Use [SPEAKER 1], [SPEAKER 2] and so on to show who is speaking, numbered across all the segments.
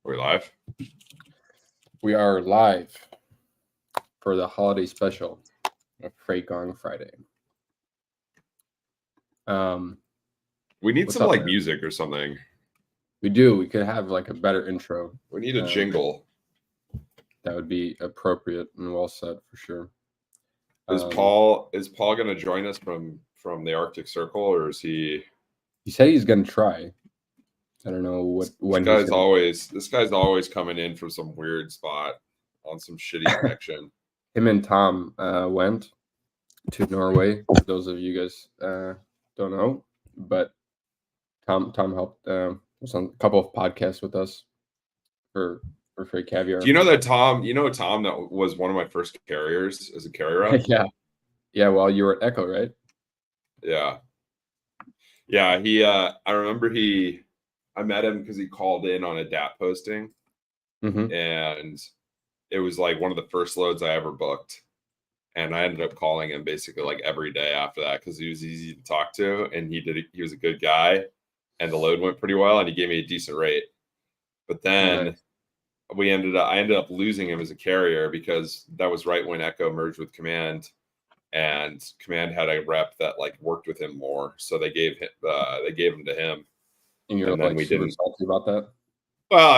[SPEAKER 1] Are we live?
[SPEAKER 2] We are live for the holiday special of Freight Gong Friday.
[SPEAKER 1] We need
[SPEAKER 2] What's
[SPEAKER 1] some
[SPEAKER 2] up,
[SPEAKER 1] like
[SPEAKER 2] man?
[SPEAKER 1] music or something.
[SPEAKER 2] We do. We could have like a better intro.
[SPEAKER 1] We need a jingle.
[SPEAKER 2] That would be appropriate and well said for sure.
[SPEAKER 1] Is Paul going to join us from the Arctic Circle, or is he?
[SPEAKER 2] He said he's going to try. I don't know when.
[SPEAKER 1] This guy's always coming in from some weird spot on some shitty connection.
[SPEAKER 2] Him and Tom went to Norway. For those of you guys don't know, but Tom helped. Was on a couple of podcasts with us for Freight Caviar.
[SPEAKER 1] Do you know that Tom? You know Tom that was one of my first carriers as a carrier rep?
[SPEAKER 2] Yeah. Well, you were at Echo, right?
[SPEAKER 1] Yeah. He. I remember I met him because he called in on a DAP posting, and it was like one of the first loads I ever booked. And I ended up calling him basically like every day after that because he was easy to talk to, and he was a good guy, and the load went pretty well, and he gave me a decent rate. But then I ended up losing him as a carrier because that was right when Echo merged with Command, and Command had a rep that like worked with him more, so they gave him to him.
[SPEAKER 2] And you're like super salty about that?
[SPEAKER 1] Well,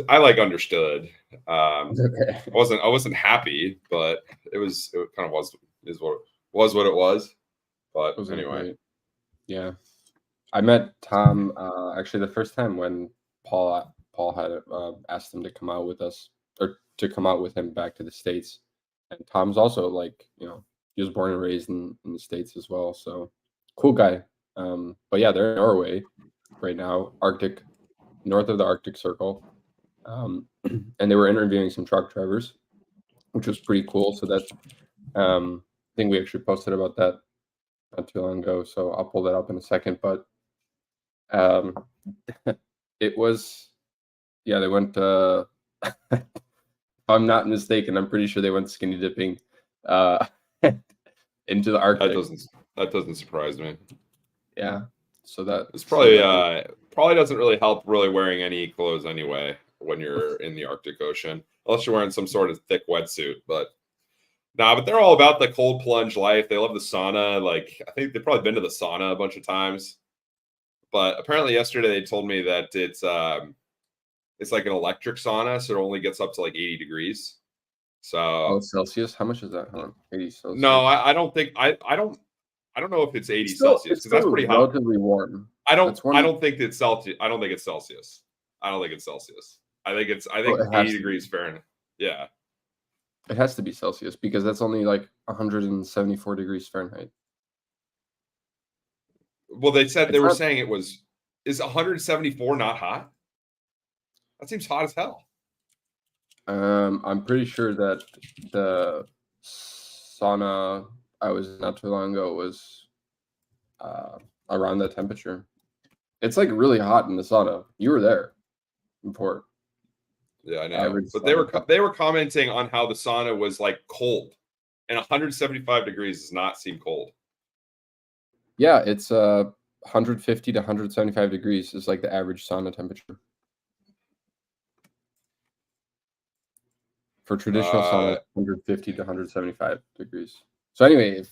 [SPEAKER 1] I like understood. I wasn't happy, but it kind of was what it was. But anyway.
[SPEAKER 2] Great. Yeah. I met Tom actually the first time when Paul had asked him to come out with us, or to come out with him back to the States. And Tom's also like, he was born and raised in the States as well. So cool guy. But yeah, they're in Norway right now, north of the Arctic Circle. And they were interviewing some truck drivers, which was pretty cool. So that I think we actually posted about that not too long ago. So I'll pull that up in a second. But it was, they went, if I'm not mistaken, I'm pretty sure they went skinny dipping into the Arctic.
[SPEAKER 1] That doesn't surprise me.
[SPEAKER 2] Yeah. So that
[SPEAKER 1] it's probably doesn't really help really wearing any clothes anyway when you're in the Arctic Ocean, unless you're wearing some sort of thick wetsuit. But they're all about the cold plunge life. They love the sauna. Like, I think they've probably been to the sauna a bunch of times. But apparently yesterday they told me that it's like an electric sauna, so it only gets up to like 80 degrees. So
[SPEAKER 2] Celsius? How much is that? 80 Celsius.
[SPEAKER 1] No, I don't think I don't know if it's 80 Celsius because that's pretty hot.
[SPEAKER 2] Relatively warm.
[SPEAKER 1] I don't think it's Celsius. I don't think it's Celsius. I think it's 80 degrees Fahrenheit. Yeah.
[SPEAKER 2] It has to be Celsius because that's only like 174 degrees Fahrenheit.
[SPEAKER 1] Well, they were saying is 174 not hot? That seems hot as hell.
[SPEAKER 2] I'm pretty sure that the sauna I was not too long ago was around that temperature. It's like really hot in the sauna. You were there before.
[SPEAKER 1] Yeah, I know. But they were commenting on how the sauna was like cold, and 175 degrees does not seem cold.
[SPEAKER 2] Yeah, it's 150 to 175 degrees is like the average sauna temperature. For traditional sauna, 150 to 175 degrees. So anyway,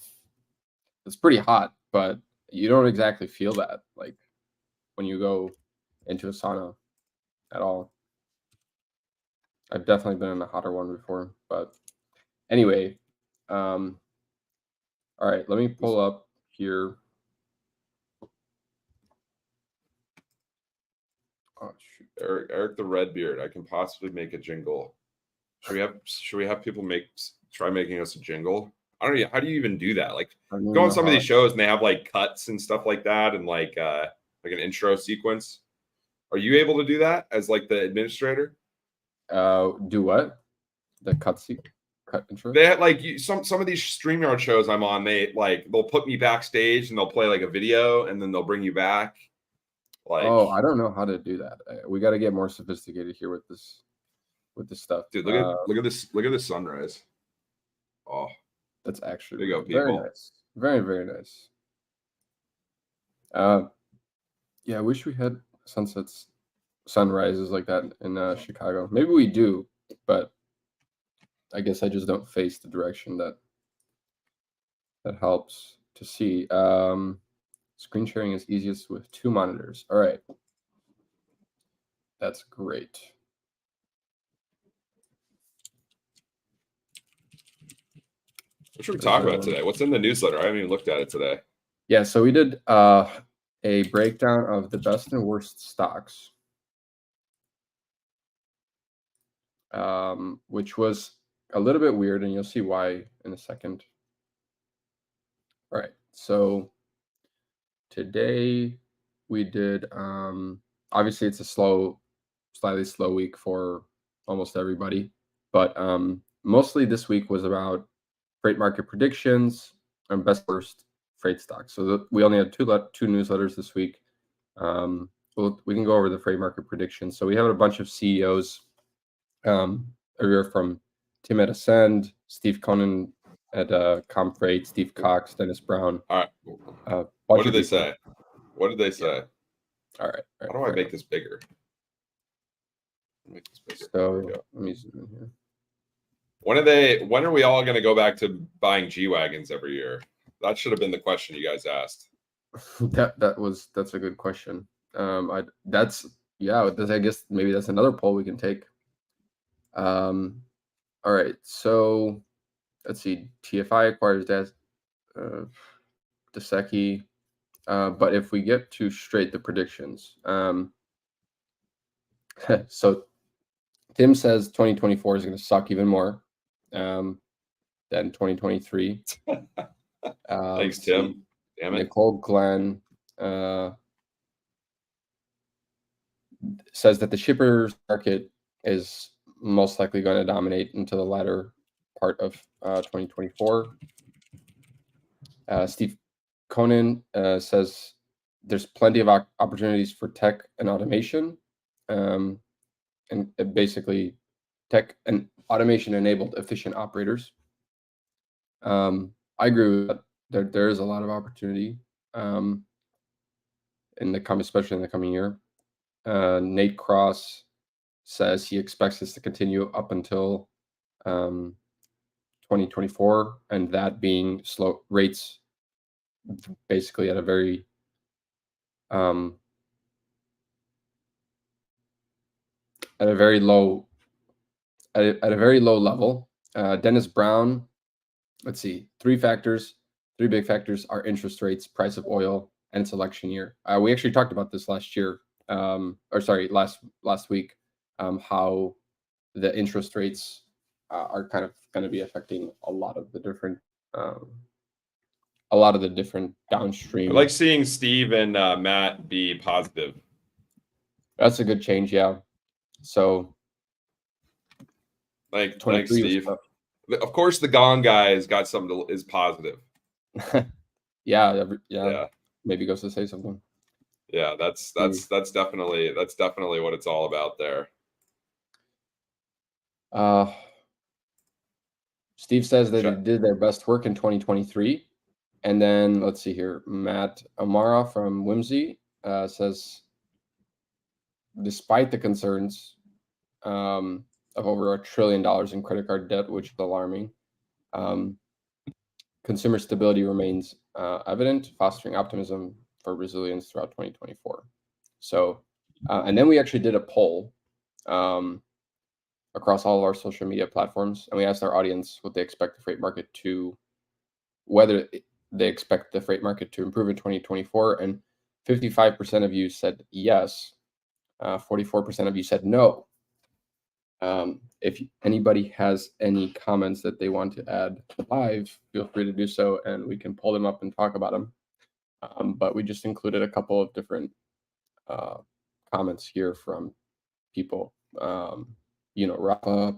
[SPEAKER 2] it's pretty hot, but you don't exactly feel that like when you go into a sauna at all. I've definitely been in a hotter one before, but anyway, all right, let me pull up here.
[SPEAKER 1] Oh, shoot. Eric the Redbeard, I can possibly make a jingle. Should we have people try making us a jingle? I don't know. How do you even do that? Like, go on some of these shows and they have like cuts and stuff like that, and like an intro sequence. Are you able to do that as like the administrator?
[SPEAKER 2] Do what? The cut intro?
[SPEAKER 1] They had like some of these StreamYard shows I'm on. They'll put me backstage and they'll play like a video and then they'll bring you back.
[SPEAKER 2] Like, oh, I don't know how to do that. We got to get more sophisticated here with this stuff.
[SPEAKER 1] Dude, look at this sunrise. Oh,
[SPEAKER 2] that's actually
[SPEAKER 1] there you go,
[SPEAKER 2] people. Very nice. Very, very nice. Yeah, I wish we had sunsets sunrises like that in Chicago. Maybe we do, but I guess I just don't face the direction that helps to see. Screen sharing is easiest with 2 monitors. All right. That's great.
[SPEAKER 1] What should we talk about today? What's in the newsletter? I haven't even looked at it today.
[SPEAKER 2] Yeah, so we did a breakdown of the best and worst stocks, which was a little bit weird, and you'll see why in a second. All right, so today we did, obviously it's a slightly slow week for almost everybody, but mostly this week was about freight market predictions and best worst freight stocks. So we only had two newsletters this week. We can go over the freight market predictions. So we have a bunch of CEOs. Earlier from Tim at Ascend, Steve Conan at Comfreight, Steve Cox, Dennis Brown.
[SPEAKER 1] All right. What did they say? What did they say?
[SPEAKER 2] Yeah. All right.
[SPEAKER 1] How do I make this bigger?
[SPEAKER 2] Make this bigger. So let me zoom in here.
[SPEAKER 1] When are we all going to go back to buying G-Wagons every year? That should have been the question you guys asked.
[SPEAKER 2] That's a good question. I guess maybe that's another poll we can take. All right. So let's see. TFI acquires Daseki. But if we get to straight the predictions, so Tim says 2024 is going to suck even more than 2023.
[SPEAKER 1] Thanks, Tim. Damn it.
[SPEAKER 2] Nicole Glenn says that the shippers market is most likely going to dominate into the latter part of 2024. Steve Conan says there's plenty of opportunities for tech and automation, and basically tech and automation enabled efficient operators. I agree with that. There is a lot of opportunity especially in the coming year. Nate Cross says he expects this to continue up until 2024, and that being slow rates basically at a very at a very low level. Dennis Brown, let's see, three big factors are interest rates, price of oil, and its election year. We actually talked about this last week, how the interest rates are kind of going to be affecting a lot of the different downstream.
[SPEAKER 1] I like seeing Steve and Matt be positive.
[SPEAKER 2] That's a good change, yeah. So,
[SPEAKER 1] thanks, Steve. Of course, the Gong guy has got something is positive.
[SPEAKER 2] yeah. Maybe goes to say something.
[SPEAKER 1] Yeah, that's definitely what it's all about there.
[SPEAKER 2] Steve says that it did their best work in 2023. And then let's see here. Matt Amara from Whimsy says, despite the concerns of over $1 trillion in credit card debt, which is alarming, consumer stability remains evident, fostering optimism for resilience throughout 2024. So, and then we actually did a poll across all of our social media platforms, and we asked our audience what they expect the freight market whether they expect the freight market to improve in 2024, and 55% of you said yes, 44% of you said no. If anybody has any comments that they want to add live, feel free to do so, and we can pull them up and talk about them. But we just included a couple of different comments here from people. Rafa,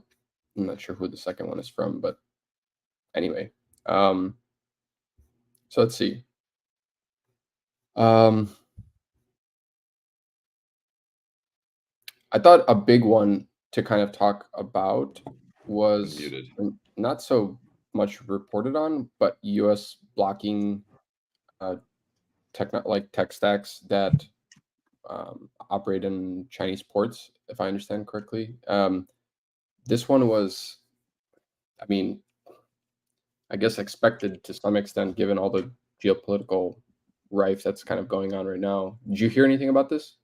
[SPEAKER 2] I'm not sure who the second one is from, but anyway. So let's see. I thought a big one to kind of talk about was not so much reported on, but U.S. blocking tech stacks that operate in Chinese ports, if I understand correctly. This one was, I mean, I guess expected to some extent, given all the geopolitical rife that's kind of going on right now. Did you hear anything about this?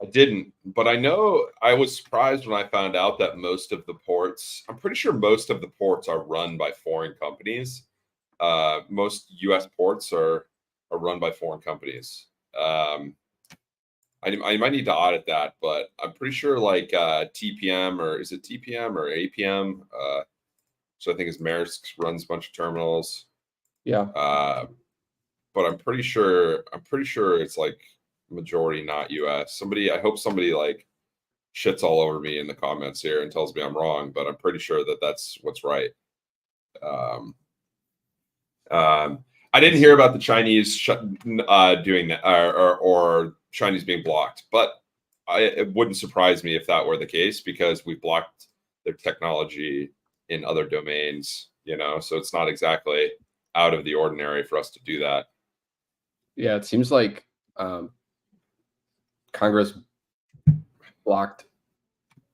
[SPEAKER 1] I didn't, but I know I was surprised when I found out that most of the ports, I'm pretty sure most of the ports are run by foreign companies. Most U.S. ports are run by foreign companies. I might need to audit that, but I'm pretty sure like TPM, or is it TPM or APM? So I think it's Maersk runs a bunch of terminals.
[SPEAKER 2] Yeah.
[SPEAKER 1] But I'm pretty sure it's like majority not US. I hope somebody like shits all over me in the comments here and tells me I'm wrong, but I'm pretty sure that that's what's right. I didn't hear about the Chinese doing that, or Chinese being blocked, but it wouldn't surprise me if that were the case, because we've blocked their technology in other domains, so it's not exactly out of the ordinary for us to do that.
[SPEAKER 2] Yeah, it seems like Congress blocked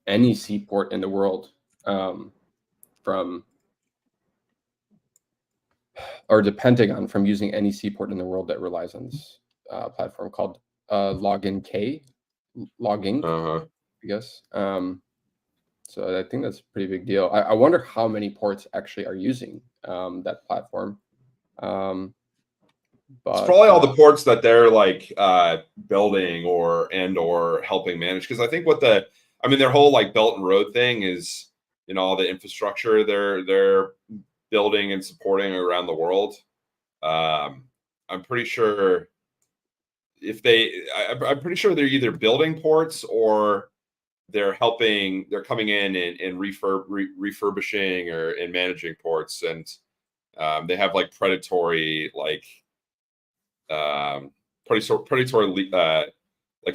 [SPEAKER 2] any seaport in the world from, or the Pentagon from using any seaport in the world that relies on this platform called Login, I guess. So I think that's a pretty big deal. I wonder how many ports actually are using that platform.
[SPEAKER 1] It's probably all the ports that they're like building or helping manage. Because I think their whole like Belt and Road thing is, all the infrastructure they're building and supporting around the world. I'm pretty sure I'm pretty sure they're either building ports or they're coming in and refurbishing and managing ports, and they have like predatory like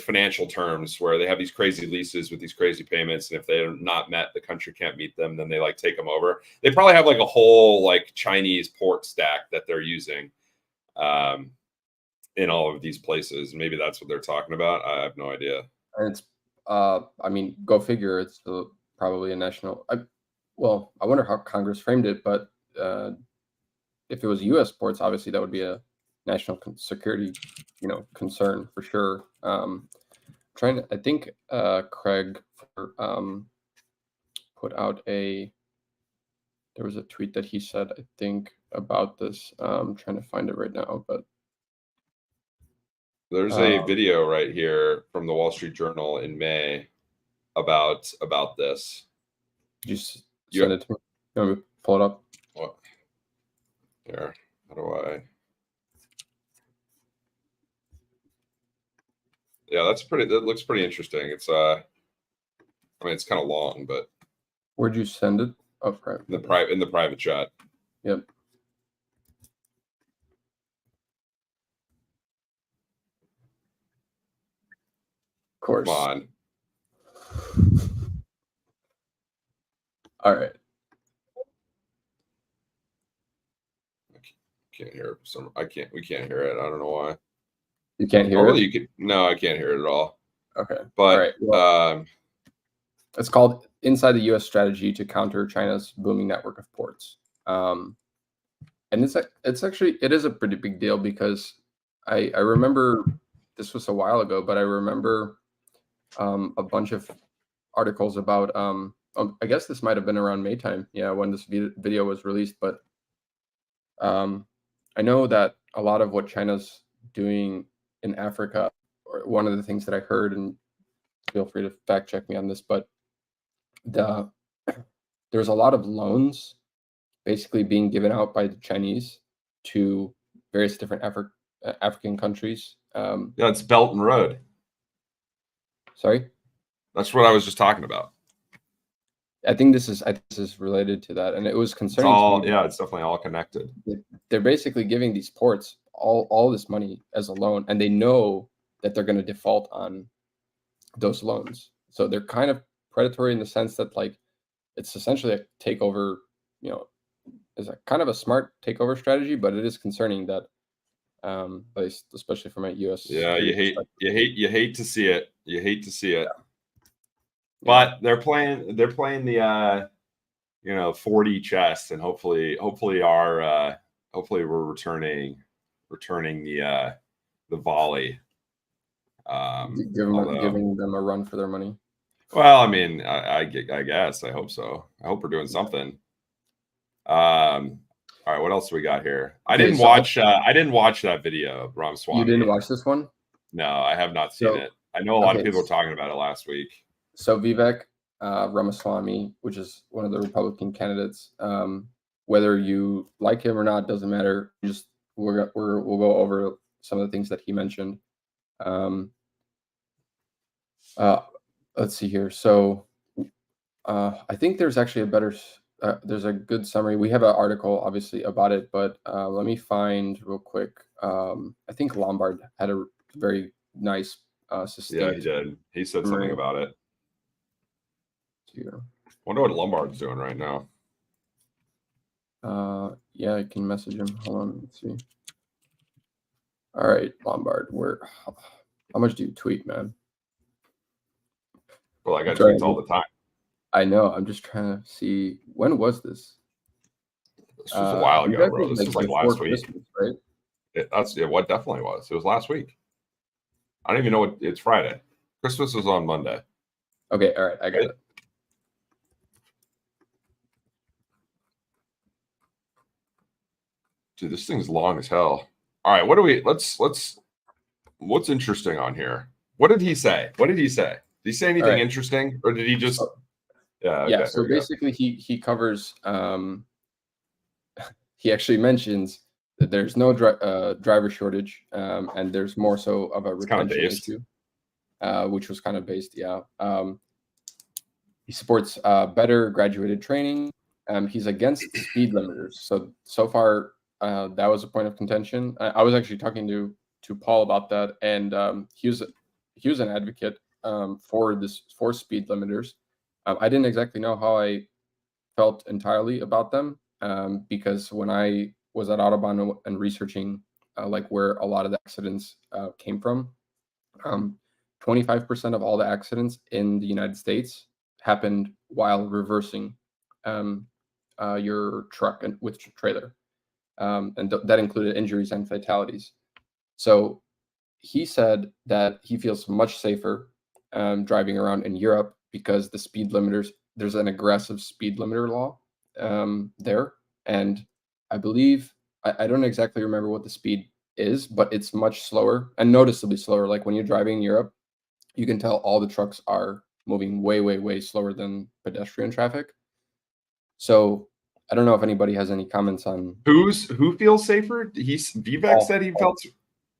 [SPEAKER 1] financial terms where they have these crazy leases with these crazy payments, and if they're not met, the country can't meet them, then they like take them over. They probably have like a whole like Chinese port stack that they're using in all of these places. Maybe that's what they're talking about. I have no idea.
[SPEAKER 2] And it's go figure, it's probably a national, I wonder how Congress framed it, but if it was U.S. ports, obviously that would be a national security, concern for sure. I think Craig put out there was a tweet that he said, I think, about this. I'm trying to find it right now, but
[SPEAKER 1] there's a video right here from the Wall Street Journal in May about this.
[SPEAKER 2] Did you send it to me? You want me to pull it up?
[SPEAKER 1] What? Here, how do I? Yeah, that looks pretty interesting. It's it's kind of long, but
[SPEAKER 2] where'd you send it? Oh, right.
[SPEAKER 1] In the private chat.
[SPEAKER 2] Yep. Of course.
[SPEAKER 1] Come on.
[SPEAKER 2] All right.
[SPEAKER 1] Can't hear it. We can't hear it. I don't know why.
[SPEAKER 2] You can't hear it?
[SPEAKER 1] You could. No, I can't hear it at all.
[SPEAKER 2] Okay.
[SPEAKER 1] But
[SPEAKER 2] all right. Well, it's called Inside the U.S. Strategy to Counter China's Booming Network of Ports. And it's actually, it is a pretty big deal, because I remember, this was a while ago, but I remember a bunch of articles about, I guess this might have been around May time, when this video was released, but I know that a lot of what China's doing in Africa, or one of the things that I heard, and feel free to fact check me on this, but there's a lot of loans basically being given out by the Chinese to various different African countries.
[SPEAKER 1] Yeah, it's Belt and Road.
[SPEAKER 2] Sorry?
[SPEAKER 1] That's what I was just talking about.
[SPEAKER 2] I think this is related to that, and it was concerning to me.
[SPEAKER 1] Yeah, it's definitely all connected.
[SPEAKER 2] They're basically giving these ports all this money as a loan, and they know that they're going to default on those loans. So they're kind of predatory in the sense that, like, it's essentially a takeover, is a kind of a smart takeover strategy, but it is concerning that especially from a U.S.
[SPEAKER 1] Yeah,
[SPEAKER 2] security
[SPEAKER 1] you
[SPEAKER 2] perspective.
[SPEAKER 1] hate to see it. You hate to see it.
[SPEAKER 2] Yeah.
[SPEAKER 1] But they're playing the 40 chess, and hopefully we're returning the volley.
[SPEAKER 2] Giving them a run for their money.
[SPEAKER 1] Well, I mean, I guess. I hope so. I hope we're doing something. All right, what else do we got here? I didn't watch that video of Ramaswamy.
[SPEAKER 2] You didn't watch this one?
[SPEAKER 1] No, I have not seen it. I know a lot of people were talking about it last week.
[SPEAKER 2] So Vivek Ramaswamy, which is one of the Republican candidates, whether you like him or not doesn't matter. We'll go over some of the things that he mentioned. Let's see here. So I think there's actually there's a good summary. We have an article obviously about it, but let me find real quick. I think Lombard had a very nice succinct.
[SPEAKER 1] Yeah, he did. He said something about it.
[SPEAKER 2] Here.
[SPEAKER 1] Wonder what Lombard's doing right now.
[SPEAKER 2] Yeah, I can message him. Hold on, let's see. All right, Lombard, how much do you tweet, man?
[SPEAKER 1] Well, I got tweets all the time.
[SPEAKER 2] I know. I'm just trying to see, when was this?
[SPEAKER 1] This was a while ago, bro. This was like last week,
[SPEAKER 2] Christmas, right?
[SPEAKER 1] What definitely was. It was last week. I don't even know what it's Friday. Christmas was on Monday.
[SPEAKER 2] Okay, all right, I got it.
[SPEAKER 1] Dude, this thing's long as hell. All right, what's interesting on here? What did he say? Did he say anything interesting, or did he just?
[SPEAKER 2] Yeah. So basically, he covers. He actually mentions that there's no driver shortage, and there's more so of a retention issue, which was kind of based. Yeah. He supports better graduated training. He's against speed limiters. So far, that was a point of contention. I was actually talking to Paul about that, and he was an advocate for speed limiters. I didn't exactly know how I felt entirely about them, because when I was at Autobahn and researching like where a lot of the accidents came from, 25% of all the accidents in the United States happened while reversing your truck with trailer, and that included injuries and fatalities. So he said that he feels much safer driving around in Europe because there's an aggressive speed limiter law there, and I believe I don't exactly remember what the speed is, but it's much slower and noticeably slower. Like when you're driving in Europe, you can tell all the trucks are moving way slower than pedestrian traffic. So I don't know if anybody has any comments on
[SPEAKER 1] who feels safer. Vivek said he felt.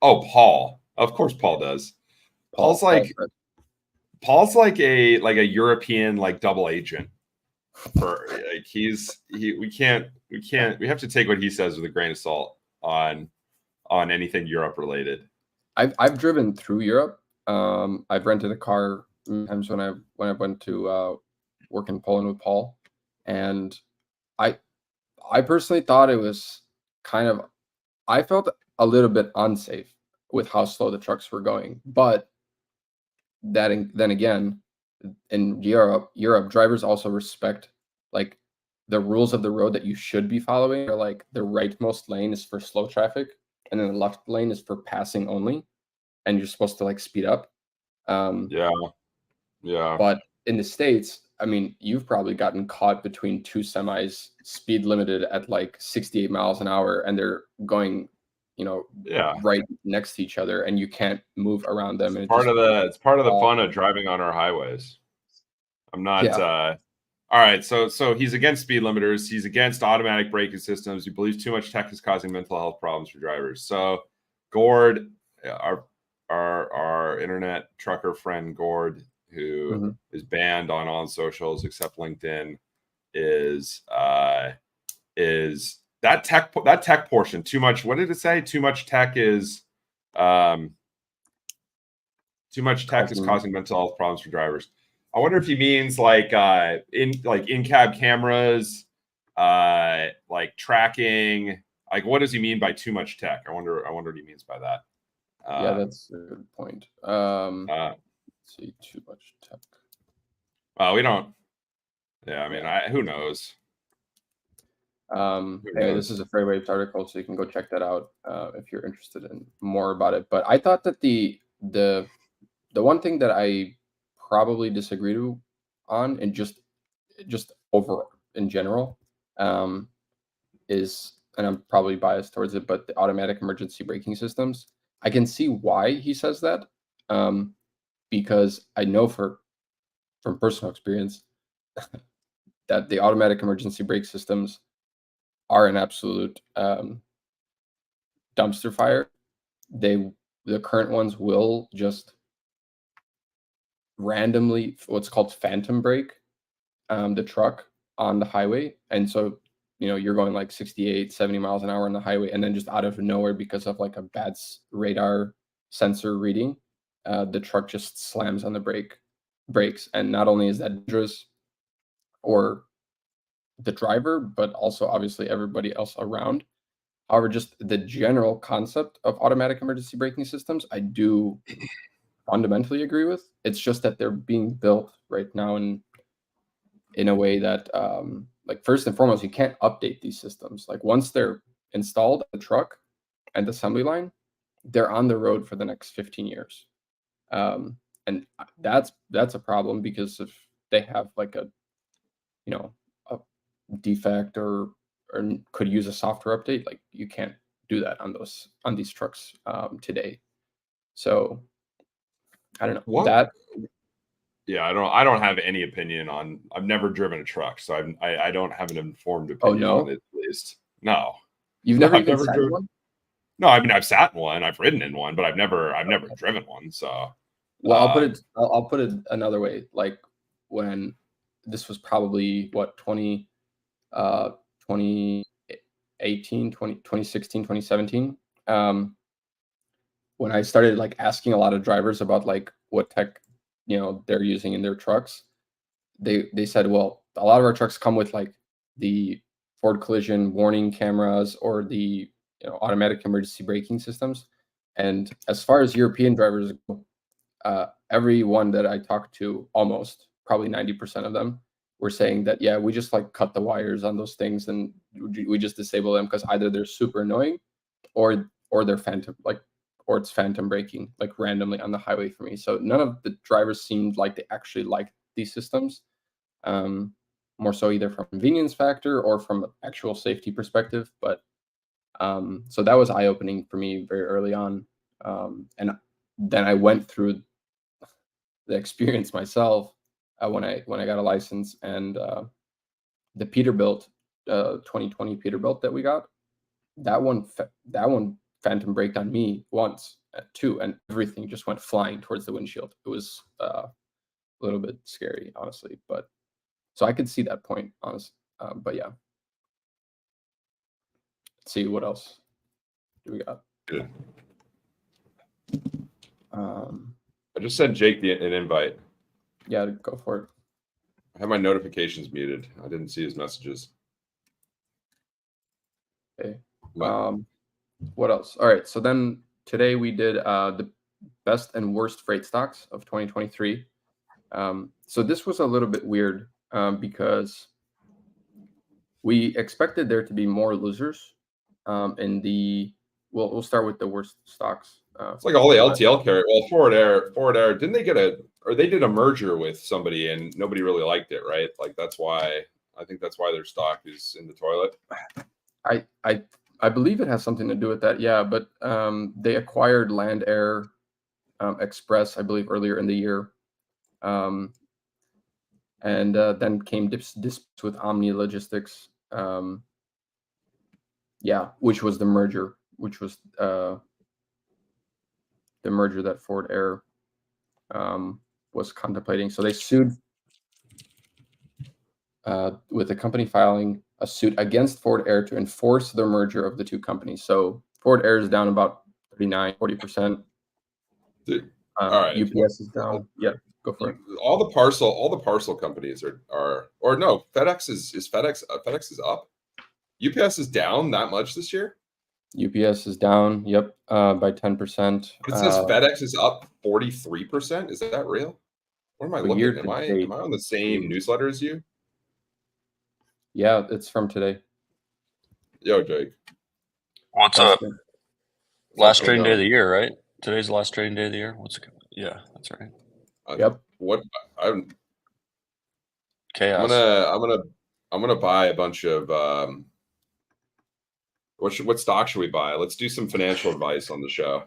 [SPEAKER 1] Oh, Paul. Of course, Paul does. Paul's like a European double agent. For we have to take what he says with a grain of salt on anything Europe related.
[SPEAKER 2] I've driven through Europe. I've rented a car times when I went to work in Poland with Paul, and I personally thought it was I felt a little bit unsafe with how slow the trucks were going. But then again, in Europe, drivers also respect like the rules of the road that you should be following. Or like the rightmost lane is for slow traffic, and then the left lane is for passing only, and you're supposed to speed up.
[SPEAKER 1] Yeah.
[SPEAKER 2] But in the States, I mean, you've probably gotten caught between two semis speed limited at 68 miles an hour, and they're going, right next to each other, and you can't move around them.
[SPEAKER 1] It's part of the fun of driving on our highways. I'm not. All right, so he's against speed limiters. He's against automatic braking systems. He believes too much tech is causing mental health problems for drivers. So, Gord, our internet trucker friend Gord, who is banned on socials except LinkedIn, is that tech portion too much? What did it say? Too much tech is causing mental health problems for drivers. I wonder if he means in-cab cameras, tracking, Like, what does he mean by too much tech? I wonder what he means by that.
[SPEAKER 2] Yeah, that's a good point. Let's see, too much tech.
[SPEAKER 1] We don't. Yeah, I mean, who knows?
[SPEAKER 2] Anyway, this is a Fairwaves article, so you can go check that out if you're interested in more about it. But I thought that the one thing that I probably disagreed on, and just over in general, is, and I'm probably biased towards it, but the automatic emergency braking systems. I can see why he says that, because I know from personal experience that the automatic emergency brake systems are an absolute dumpster fire. The current ones will just randomly, what's called phantom brake, the truck on the highway, and so you're going like 68, 70 miles an hour on the highway, and then just out of nowhere, because of like a bad radar sensor reading, the truck just slams on the brakes, and not only is that dangerous or the driver, but also obviously everybody else around. However, just the general concept of automatic emergency braking systems, I do fundamentally agree with. It's just that they're being built right now in a way that, like, first and foremost, you can't update these systems. Like, once they're installed in the truck and assembly line, they're on the road for the next 15 years. And that's a problem, because if they have like a defect or could use a software update, like, you can't do that on these trucks today. So I don't know that.
[SPEAKER 1] Yeah, I don't have any opinion on. I've never driven a truck, so I don't have an informed opinion on it. At least, no.
[SPEAKER 2] You've
[SPEAKER 1] No,
[SPEAKER 2] never
[SPEAKER 1] I've
[SPEAKER 2] even
[SPEAKER 1] never
[SPEAKER 2] sat
[SPEAKER 1] driven
[SPEAKER 2] in one?
[SPEAKER 1] No, I mean, I've sat in one, I've ridden in one, but I've never driven one. So,
[SPEAKER 2] Well, I'll put it another way. Like, when this was probably what, 2018, 2016, 2017, when I started like asking a lot of drivers about like what tech they're using in their trucks, they said, well, a lot of our trucks come with like the Ford collision warning cameras or the automatic emergency braking systems. And as far as European drivers go, everyone that I talked to, almost probably 90% of them, were saying that, yeah, we just like cut the wires on those things and we just disable them, because either they're super annoying or they're phantom, like, or it's phantom braking like randomly on the highway for me. So none of the drivers seemed like they actually liked these systems, more so either from convenience factor or from actual safety perspective. But so that was eye-opening for me very early on, and then I went through the experience myself when I got a license, and the Peterbilt 2020 Peterbilt that we got, that one phantom braked on me once, too, and everything just went flying towards the windshield. It was a little bit scary, honestly, but so I could see that point, honestly. But yeah, let's see what else do we got.
[SPEAKER 1] Good. I just sent Jake an invite.
[SPEAKER 2] Yeah, go for it.
[SPEAKER 1] I have my notifications muted. I didn't see his messages.
[SPEAKER 2] Okay. What else? All right. So then today we did the best and worst freight stocks of 2023. So this was a little bit weird because we expected there to be more losers in the. We'll start with the worst stocks.
[SPEAKER 1] It's like all the LTL carrier. Well, Forward Air, didn't they they did a merger with somebody and nobody really liked it, right? Like I think that's why their stock is in the toilet.
[SPEAKER 2] I believe it has something to do with that, yeah. But they acquired Land Air Express, I believe, earlier in the year, and then came disputes with Omni Logistics, which was the merger, the merger that Forward Air was contemplating. So they sued, with the company filing a suit against Forward Air to enforce the merger of the two companies. So Forward Air is down about 39-40%.
[SPEAKER 1] All right.
[SPEAKER 2] UPS is down. Yeah, go for it.
[SPEAKER 1] All the parcel companies are or no, FedEx is FedEx is up. UPS is down that much this year.
[SPEAKER 2] UPS is down. Yep, by 10%.
[SPEAKER 1] It says FedEx is up 43%. Is that real? What am I
[SPEAKER 2] So year
[SPEAKER 1] looking?
[SPEAKER 2] to
[SPEAKER 1] Am I
[SPEAKER 2] date,
[SPEAKER 1] on the same newsletter as you?
[SPEAKER 2] yeah, it's from today.
[SPEAKER 1] Yo, Jake.
[SPEAKER 3] What's up?
[SPEAKER 1] What's
[SPEAKER 3] Last trading day
[SPEAKER 1] on?
[SPEAKER 3] of the year, right? Today's the last trading day of the year. Yeah, that's right.
[SPEAKER 2] Yep.
[SPEAKER 1] I'm
[SPEAKER 3] Chaos.
[SPEAKER 1] I'm gonna buy a bunch of what stock should we buy? Let's do some financial advice on the show.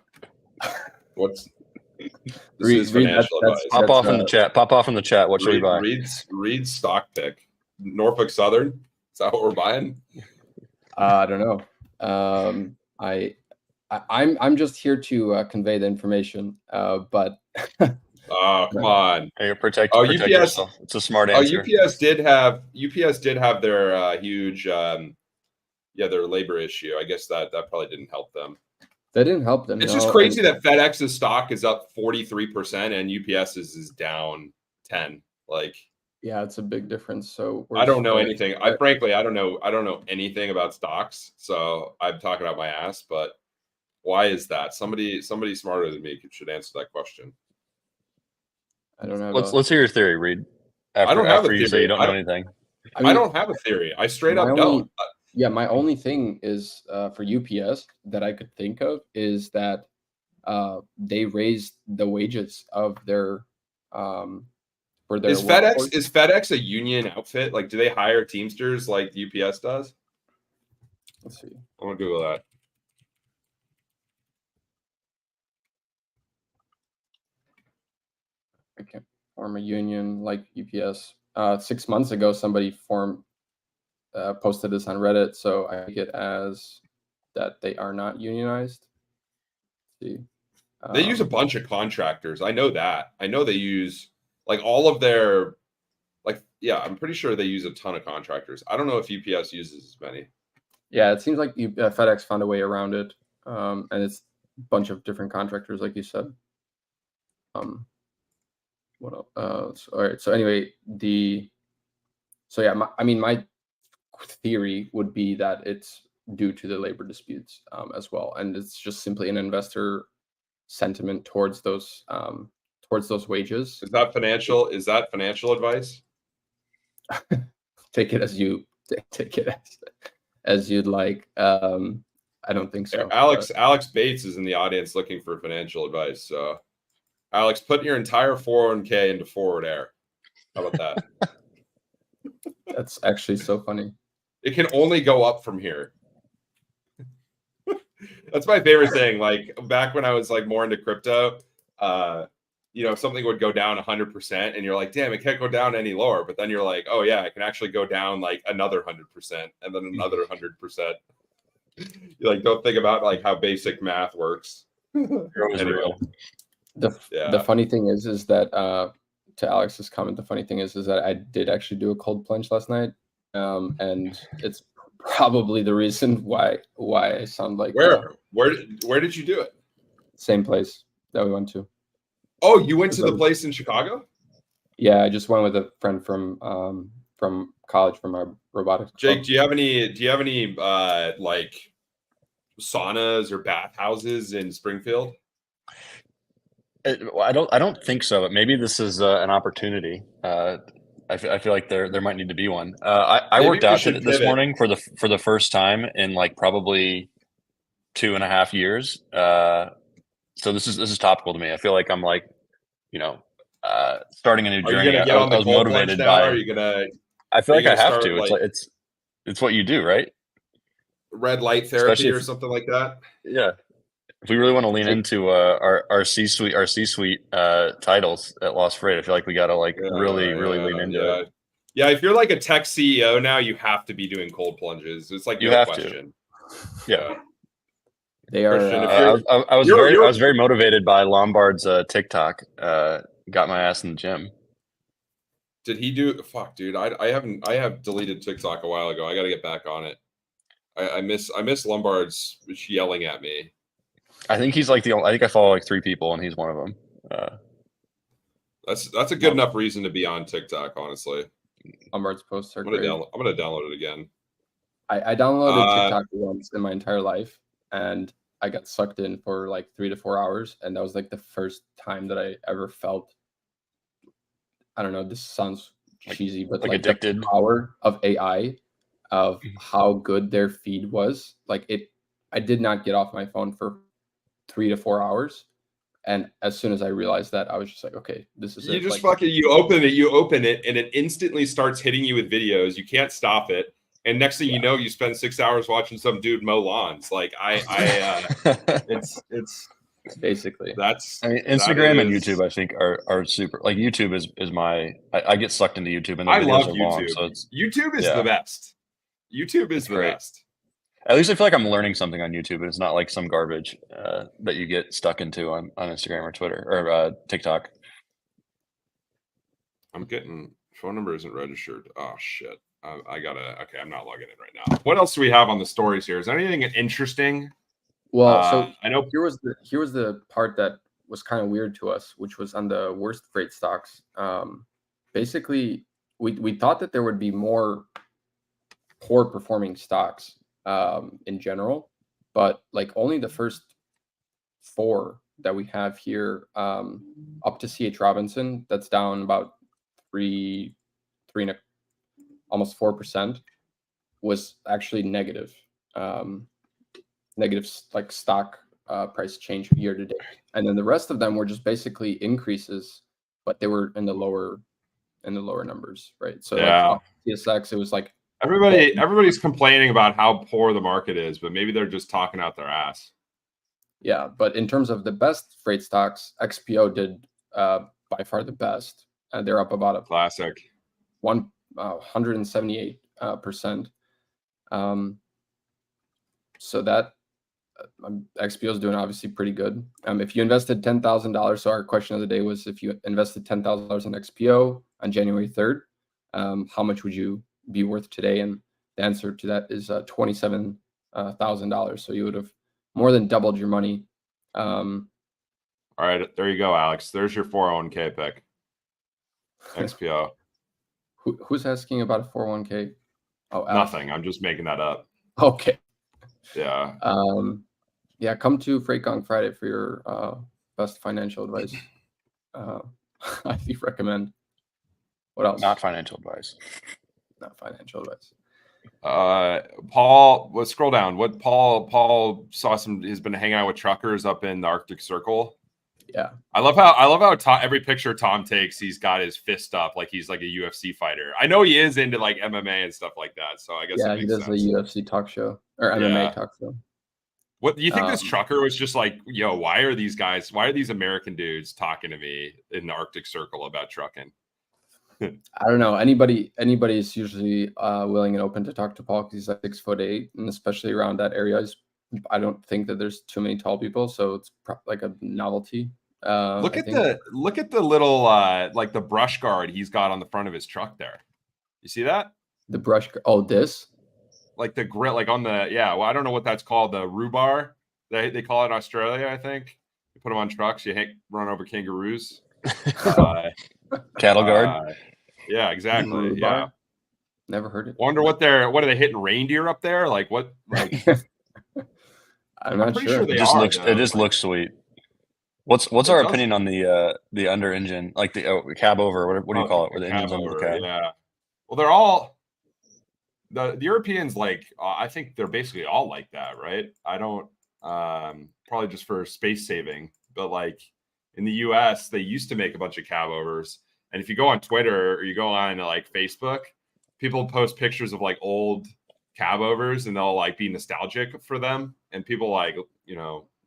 [SPEAKER 1] This is financial advice.
[SPEAKER 3] Pop off in the chat. Pop off in the chat. What should we buy?
[SPEAKER 1] Reed's stock pick. Norfolk Southern. Is that what we're buying?
[SPEAKER 2] I don't know. I'm just here to convey the information. But
[SPEAKER 1] oh, come on.
[SPEAKER 3] Hey, protect yourself. It's a smart answer.
[SPEAKER 1] UPS did have their huge their labor issue. I guess that probably didn't help them.
[SPEAKER 2] That didn't help them.
[SPEAKER 1] It's just crazy that FedEx's stock is up 43% and UPS's is down 10. Like,
[SPEAKER 2] yeah, it's a big difference. So
[SPEAKER 1] I don't know anything. Frankly, I don't know anything about stocks. So I'm talking out my ass. But why is that? Somebody smarter than me should answer that question.
[SPEAKER 2] I don't know.
[SPEAKER 3] Let's hear your theory, Reed.
[SPEAKER 1] I don't have a theory.
[SPEAKER 3] You say you don't know anything.
[SPEAKER 1] I don't have a theory. I straight up don't.
[SPEAKER 2] Yeah, my only thing is for UPS that I could think of is that they raised the wages of their for their
[SPEAKER 1] Is FedEx a union outfit? Like, do they hire Teamsters like UPS does?
[SPEAKER 2] Let's see.
[SPEAKER 1] I'm gonna Google that.
[SPEAKER 2] I can't form a union like UPS. 6 months ago, somebody posted this on Reddit, so I take it as that they are not unionized. Let's see.
[SPEAKER 1] They use a bunch of contractors. I know that. I know they use like all of their I'm pretty sure they use a ton of contractors. I don't know if UPS uses as many.
[SPEAKER 2] Yeah, it seems like FedEx found a way around it, and it's a bunch of different contractors, like you said. What else? All right. So anyway, my theory would be that it's due to the labor disputes as well, and it's just simply an investor sentiment towards those wages.
[SPEAKER 1] Is that financial advice?
[SPEAKER 2] Take it as you'd like. I don't think so.
[SPEAKER 1] Alex Bates is in the audience looking for financial advice. So, Alex, put your entire 401k into Forward Air. How about that?
[SPEAKER 2] That's actually so funny.
[SPEAKER 1] It can only go up from here. That's my favorite thing. Like back when I was like more into crypto, something would go down 100% and you're like, damn, it can't go down any lower. But then you're like, oh yeah, it can actually go down like another 100% and then another 100%. You like don't think about like how basic math works.
[SPEAKER 2] Anyway. The funny thing is that to Alex's comment, the funny thing is that I did actually do a cold plunge last night, and it's probably the reason why I sound like
[SPEAKER 1] where did you do it?
[SPEAKER 2] Same place that we went to.
[SPEAKER 1] Oh, you went to the place in Chicago?
[SPEAKER 2] Yeah, I just went with a friend from college from our robotics club.
[SPEAKER 1] Jake, do you have any like saunas or bathhouses in Springfield?
[SPEAKER 3] I don't think so, but maybe this is an opportunity. I feel like there might need to be one. I worked out this morning for the first time in like probably 2.5 years. So this is topical to me. I feel like I'm like, starting a new journey.
[SPEAKER 1] Are you gonna get on the cold plunge now? Are you gonna?
[SPEAKER 3] I feel like I have to. Like, it's what you do, right?
[SPEAKER 1] Red light therapy or something like that.
[SPEAKER 3] Yeah. If we really want to lean into our C-suite titles at Lost Freight, I feel like we got to really lean into it.
[SPEAKER 1] Yeah, if you're like a tech CEO now, you have to be doing cold plunges. It's like
[SPEAKER 3] you
[SPEAKER 1] no
[SPEAKER 3] have
[SPEAKER 1] question.
[SPEAKER 3] To. Yeah.
[SPEAKER 2] They are.
[SPEAKER 3] I was very motivated by Lombard's TikTok. Got my ass in the gym.
[SPEAKER 1] Did he do? Fuck, dude. I have deleted TikTok a while ago. I got to get back on it. I miss Lombard's yelling at me.
[SPEAKER 3] I think he's like the only. I think I follow like 3 people, and he's one of them.
[SPEAKER 1] That's a good enough reason to be on TikTok, honestly.
[SPEAKER 2] Lombard's posts are
[SPEAKER 1] I'm gonna download it again.
[SPEAKER 2] I downloaded TikTok once in my entire life, and I got sucked in for like 3 to 4 hours, and that was like the first time that I ever felt, I don't know, this sounds cheesy, but
[SPEAKER 3] like
[SPEAKER 2] like
[SPEAKER 3] addicted.
[SPEAKER 2] the power of AI, of how good their feed was. Like I did not get off my phone for 3 to 4 hours. And as soon as I realized that, I was just like, okay, this is
[SPEAKER 1] You
[SPEAKER 2] it.
[SPEAKER 1] just
[SPEAKER 2] Like,
[SPEAKER 1] you open it, and it instantly starts hitting you with videos. You can't stop it. And next thing you know, you spend 6 hours watching some dude mow lawns. Like it's
[SPEAKER 2] basically.
[SPEAKER 1] that's.
[SPEAKER 3] I mean, Instagram and YouTube, I think, are super. Like YouTube is my. I get sucked into YouTube, and the videos
[SPEAKER 1] love
[SPEAKER 3] are
[SPEAKER 1] YouTube.
[SPEAKER 3] long, so it's
[SPEAKER 1] YouTube is the best. YouTube is the best.
[SPEAKER 3] At least I feel like I'm learning something on YouTube, and it's not like some garbage that you get stuck into on Instagram or Twitter or TikTok.
[SPEAKER 1] I'm getting phone number isn't registered. Oh shit. I gotta. Okay, I'm not logging in right now. What else do we have on the stories here? Is there anything interesting?
[SPEAKER 2] Well, so
[SPEAKER 1] I know
[SPEAKER 2] here was the part that was kind of weird to us, which was on the worst freight stocks. Basically, we thought that there would be more poor performing stocks in general, but like only the first 4 that we have here, up to CH Robinson, that's down about 3 and almost 4%, was actually negative. Negative like stock price change year to date, and then the rest of them were just basically increases, but they were in the lower numbers, right? So like TSX, it was like
[SPEAKER 1] everybody's complaining about how poor the market is, but maybe they're just talking out their ass.
[SPEAKER 2] Yeah, but in terms of the best freight stocks, XPO did by far the best. They're up about a
[SPEAKER 1] classic
[SPEAKER 2] 178%. So that XPO is doing obviously pretty good. If you invested $10,000, so our question of the day was, if you invested $10,000 in XPO on January 3rd, how much would you be worth today? And the answer to that is $27,000. So you would have more than doubled your money.
[SPEAKER 1] All right, there you go, Alex. There's your 401k pick. XPO.
[SPEAKER 2] Who's asking about a 401k?
[SPEAKER 1] Oh, nothing. I'm just making that up.
[SPEAKER 2] Okay.
[SPEAKER 1] Yeah.
[SPEAKER 2] Yeah, come to Freight Gong Friday for your best financial advice. I do recommend. What else?
[SPEAKER 3] Not financial advice.
[SPEAKER 2] Not financial advice.
[SPEAKER 1] Paul, let's scroll down. What Paul saw he's been hanging out with truckers up in the Arctic Circle.
[SPEAKER 2] Yeah.
[SPEAKER 1] I love how every picture Tom takes, he's got his fist up like he's like a UFC fighter. I know he is into like MMA and stuff like that. So I guess
[SPEAKER 2] he does
[SPEAKER 1] sense.
[SPEAKER 2] a UFC talk show or MMA talk show.
[SPEAKER 1] What do you think? This trucker was just like, yo, why are these American dudes talking to me in the Arctic Circle about trucking?
[SPEAKER 2] I don't know. Anybody's usually willing and open to talk to Paul because he's like 6'8", and especially around that area, I don't think that there's too many tall people, so it's like a novelty.
[SPEAKER 1] Look at the little like the brush guard he's got on the front of his truck there. You see that?
[SPEAKER 2] The brush. Oh, this.
[SPEAKER 1] Like the grill, like on the well, I don't know what that's called. The rhubar, they call it in Australia, I think. You put them on trucks. You run over kangaroos.
[SPEAKER 3] Cattle guard.
[SPEAKER 1] Yeah, exactly.
[SPEAKER 2] Rhubar?
[SPEAKER 1] Yeah.
[SPEAKER 2] Never heard it.
[SPEAKER 1] Wonder what are they hitting reindeer up there? Like what? Like
[SPEAKER 2] I'm not
[SPEAKER 1] pretty
[SPEAKER 2] sure.
[SPEAKER 1] They
[SPEAKER 3] it just looks sweet. What's our opinion on the under engine, like the cab over? What do you call it? Where the engine's under the cab?
[SPEAKER 1] Yeah. Well, they're all the Europeans, like I think they're basically all like that, right? I don't probably just for space saving, but like in the US, they used to make a bunch of cab overs. And if you go on Twitter or you go on like Facebook, people post pictures of like old cab overs and they'll like be nostalgic for them. And people like,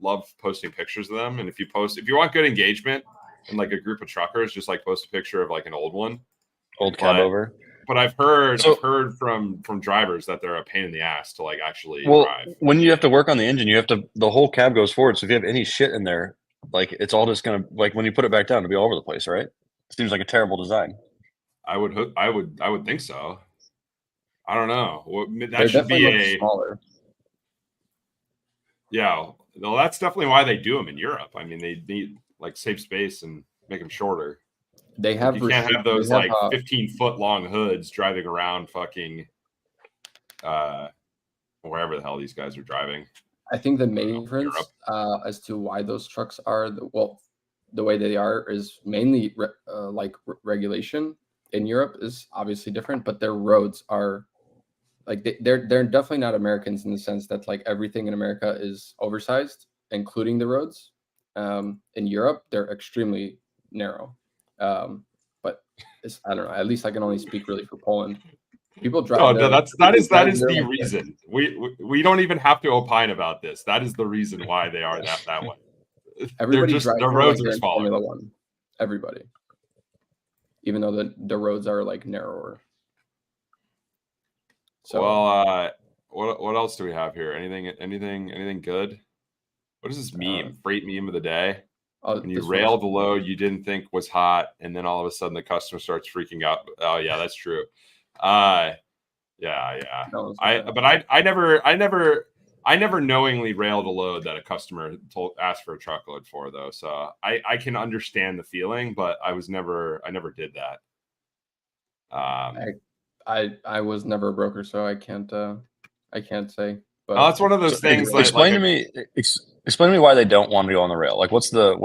[SPEAKER 1] love posting pictures of them. And if you want good engagement in like a group of truckers, just like post a picture of like an old one.
[SPEAKER 3] Cab over.
[SPEAKER 1] But I've heard from drivers that they're a pain in the ass to like actually drive.
[SPEAKER 3] When you have to work on the engine, the whole cab goes forward. So if you have any shit in there, like it's all just gonna, like when you put it back down, it'll be all over the place, right? It seems like a terrible design.
[SPEAKER 1] I would think so. I don't know.
[SPEAKER 2] That should be smaller.
[SPEAKER 1] Yeah, well, that's definitely why they do them in Europe. I mean, they need like save space and make them shorter.
[SPEAKER 2] They have
[SPEAKER 1] you can't have those 15-foot long hoods driving around fucking wherever the hell these guys are driving.
[SPEAKER 2] I think the main difference as to why those trucks are the way they are is mainly regulation. In Europe is obviously different, but their roads are like they're definitely not Americans in the sense that like everything in America is oversized, including the roads. In Europe, they're extremely narrow. But I don't know. At least I can only speak really for Poland. People drive.
[SPEAKER 1] No, that is the reason. We don't even have to opine about this. That is the reason why they are that way.
[SPEAKER 2] Everybody
[SPEAKER 1] just
[SPEAKER 2] drives
[SPEAKER 1] their roads
[SPEAKER 2] like
[SPEAKER 1] are smaller.
[SPEAKER 2] Formula One. Everybody, even though the roads are like narrower. So,
[SPEAKER 1] well, what else do we have here? Anything good? What is this meme? Freight meme of the day. When you railed the load you didn't think was hot, and then all of a sudden the customer starts freaking out. Oh yeah, that's true. Yeah. I never knowingly railed a load that a customer asked for a truckload for, though. So I can understand the feeling, but I never did that.
[SPEAKER 2] I was never a broker, so I can't say.
[SPEAKER 1] But it's one of those things.
[SPEAKER 3] Explain to me why they don't want to go on the rail. Like, what's the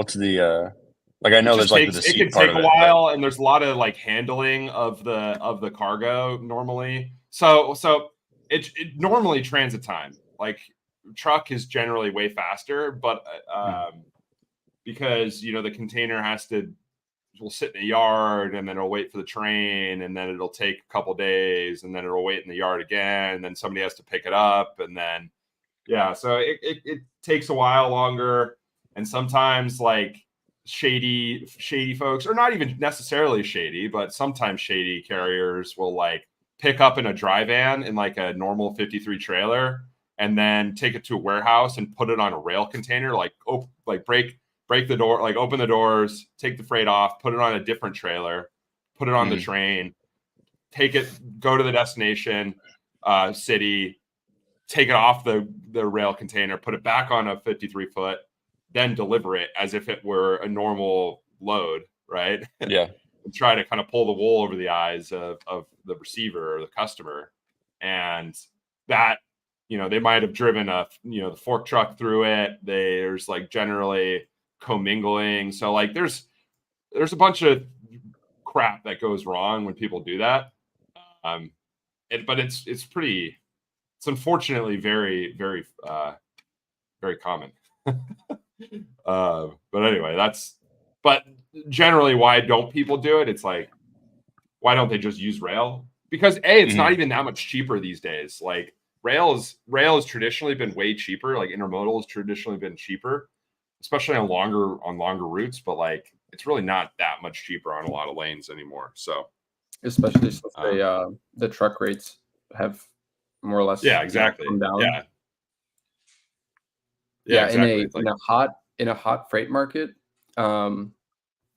[SPEAKER 3] like? I know there's like the deceit
[SPEAKER 1] it can take a while, and there's a lot of like handling of the cargo normally. So it normally transit time, like truck is generally way faster, but because the container will sit in the yard, and then it'll wait for the train, and then it'll take a couple days, and then it'll wait in the yard again, and then somebody has to pick it up, and then so it takes a while longer, and sometimes like shady folks, or not even necessarily shady, but sometimes shady carriers will like pick up in a dry van in like a normal 53 trailer, and then take it to a warehouse and put it on a rail container, like break the door, like open the doors, take the freight off, put it on a different trailer, put it on the train, take it, go to the destination city, take it off the rail container, put it back on a 53 foot, then deliver it as if it were a normal load, right?
[SPEAKER 3] Yeah.
[SPEAKER 1] And try to kind of pull the wool over the eyes of the receiver or the customer. And that, they might have driven the fork truck through it. There's like generally commingling. So like there's a bunch of crap that goes wrong when people do that. But it's unfortunately very, very, very common. But anyway, but generally, why don't people do it? It's like, why don't they just use rail? Because it's not even that much cheaper these days. Like rail has traditionally been way cheaper. Like intermodal has traditionally been cheaper, especially on longer routes. But like, it's really not that much cheaper on a lot of lanes anymore. So,
[SPEAKER 2] especially since the truck rates have more or less
[SPEAKER 1] exactly
[SPEAKER 2] come down.
[SPEAKER 1] Exactly.
[SPEAKER 2] In a hot freight market,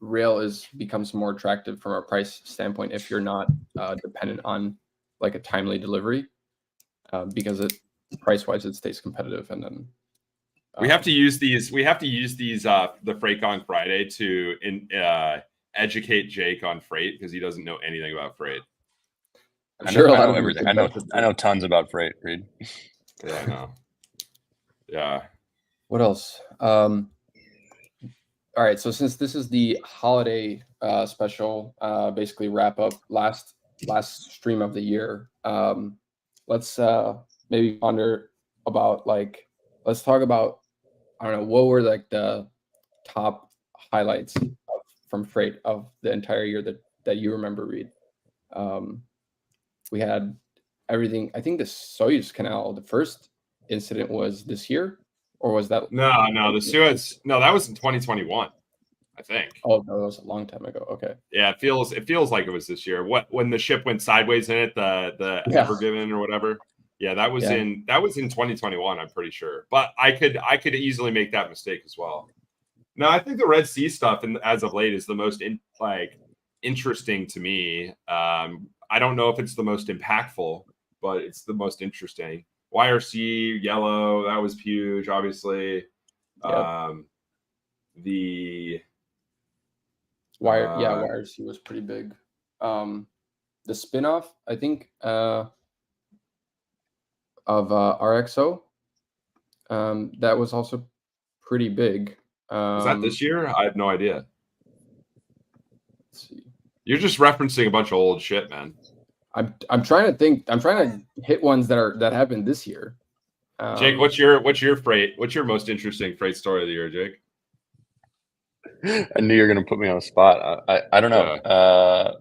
[SPEAKER 2] rail becomes more attractive from a price standpoint if you're not dependent on like a timely delivery, because price wise it stays competitive. And then
[SPEAKER 1] we have to use these the Freight Gong Friday to educate Jake on freight, because he doesn't know anything about freight.
[SPEAKER 3] I know everything. I know tons about freight, Reed.
[SPEAKER 1] Yeah, I know. Yeah.
[SPEAKER 2] What else? All right. So since this is the holiday special, basically wrap up last stream of the year, let's maybe ponder about let's talk about, I don't know, what were like the top highlights from freight of the entire year that you remember, Reed. We had everything. I think the Suez Canal, the first incident was this year, or was that?
[SPEAKER 1] No, the Suez. No, that was in 2021, I think.
[SPEAKER 2] Oh, no, that was a long time ago. Okay.
[SPEAKER 1] Yeah, it feels like it was this year. When the ship went sideways in it, the Ever Given or whatever. Yeah, that was in 2021. I'm pretty sure, but I could easily make that mistake as well. No, I think the Red Sea stuff, and as of late, is the most interesting to me. I don't know if it's the most impactful, but it's the most interesting. YRC yellow, that was huge, obviously.
[SPEAKER 2] Yep.
[SPEAKER 1] The
[SPEAKER 2] YRC was pretty big. The spinoff, I think, of RXO, That was also pretty big.
[SPEAKER 1] Was that this year? I have no idea.
[SPEAKER 2] Let's see.
[SPEAKER 1] You're just referencing a bunch of old shit, man.
[SPEAKER 2] I'm trying to think. I'm trying to hit ones that happened this year.
[SPEAKER 1] Jake, what's your most interesting freight story of the year, Jake?
[SPEAKER 3] I knew you were going to put me on the spot. I don't know.
[SPEAKER 1] Yeah.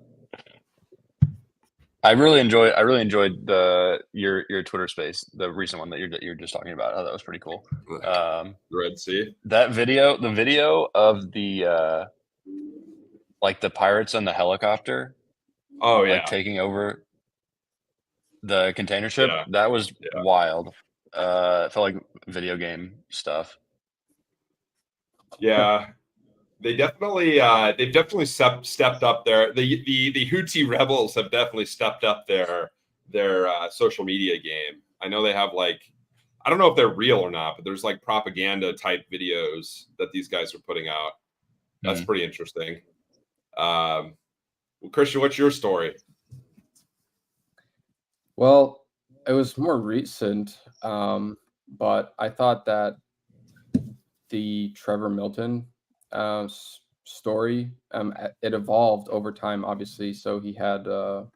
[SPEAKER 3] I really enjoyed your Twitter space, the recent one that you're just talking about. Oh, that was pretty cool.
[SPEAKER 1] Red Sea.
[SPEAKER 3] The video of the like the pirates and the helicopter.
[SPEAKER 1] Oh yeah,
[SPEAKER 3] like taking over the container ship.
[SPEAKER 1] Yeah.
[SPEAKER 3] That was wild. It felt like video game stuff.
[SPEAKER 1] Yeah. They've definitely stepped up there. The Houthi rebels have definitely stepped up their social media game. I know they have I don't know if they're real or not, but there's like propaganda type videos that these guys are putting out. That's pretty interesting. Well, Christian, what's your story?
[SPEAKER 2] Well, it was more recent, but I thought that the Trevor Milton story, it evolved over time, obviously. So he had
[SPEAKER 1] Is